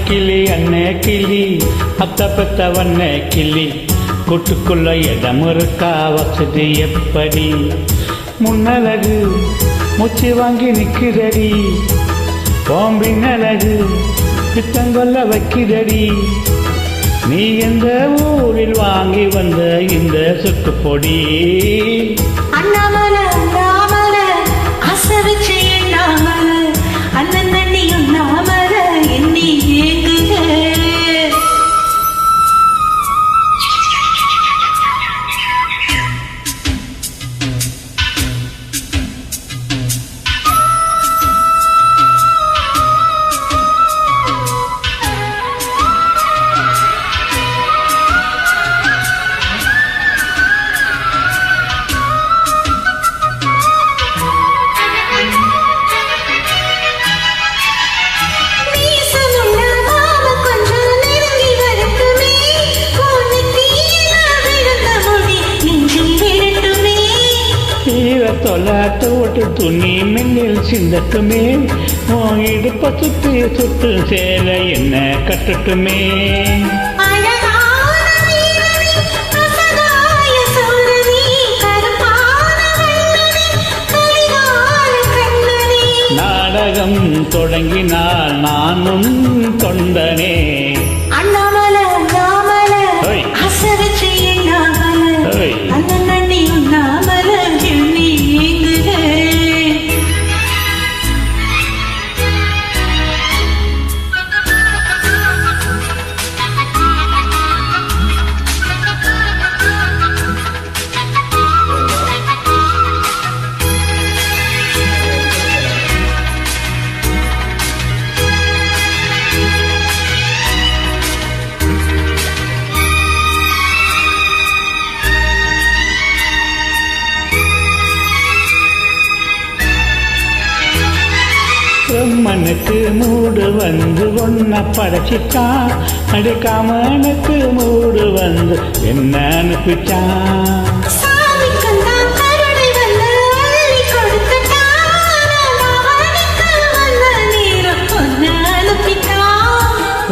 கிளி அண்ணே கிளி அத்த பெத்த வண்ணே கிளி கூட்டுக்குள்ள இடம் இருக்கா வசதி எப்படி முன்னழகு மூச்சு வாங்கி நிற்கிறடி பாம்பின் அழகு பித்தங்கொல்ல வைக்கிறடி நீ எந்த ஊரில் வாங்கி வந்த இந்த சுட்டு பொடி அண்ணாமலை அண்ணாமலை அசரிச்சு எண்ணாமலை அண்ணன் தண்ணியும் நாமலை எண்ணி ஏங்குக தொலாட்டு ஒட்டு துணி மின்னில் சிந்தட்டுமே இடுப்ப சுத்தி சுட்டு சேலை என்ன கட்டட்டுமே நாடகம் தொடங்கினால் நானும் தொண்டனே அண்ணாமலை அண்ணாமலை அசரிச்சு எண்ணாமலை அண்ணன் தண்ணியும் நாமலை எண்ணி ஏங்குக பிரம்மனுக்கு மூடு வந்து ஒன்ன படைச்சிட்டான் அடுக்காமனுக்கு மூடு வந்து என்ன அனுப்பிச்சான்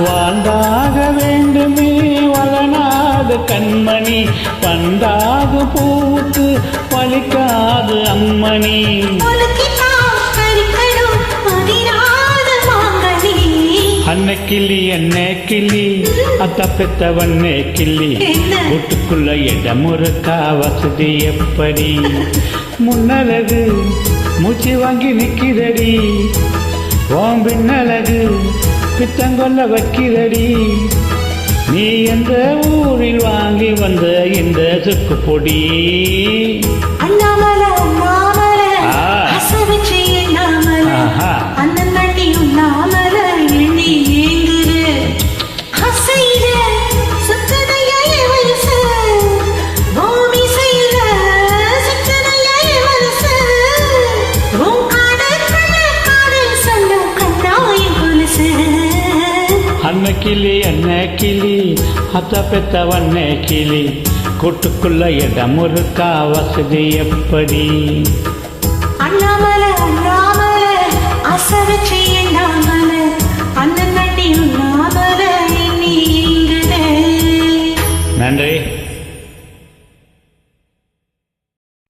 வாழ்ந்தாக வேண்டுமே வளனாது கண்மணி பண்டாது பூத்து பழிக்காது அம்மணி அன்னை கிளி அன்னை கிளி அத்த பெத்த வண்ணே கிளி வீட்டுக்குள்ள இடம் இருக்கா வசதி எப்படி முன்னழகு மூச்சு வாங்கி நிற்கிறடி ஓம்பின் அழகு பித்தங்கொல்ல வைக்கிறடி நீ எந்த ஊரில் வாங்கி வந்த இந்த சுக்கு பொடி அண்ணாமலை அண்ணாமலை அசரிச்சு எண்ணாமலை அண்ணன் தண்ணியும் நாமலை எண்ணி ஏங்குக அசையில சுத்ததையா வயசு பூமி செய்யல சுத்ததையா வயசு உன் காடல் சொல்ல கண்ணாயின் கொலுசு அன்னை கிளி அன்னை கிளி அத்த பெத்த வண்ணே கிளி கூட்டுக்குள்ள இடம் இருக்கா வசதி எப்படி அண்ணாமலை அண்ணாமலை அசரிச்சு எண்ணாமலை அண்ணன் தண்ணியும் நாமலை எண்ணி ஏங்குக நன்றி.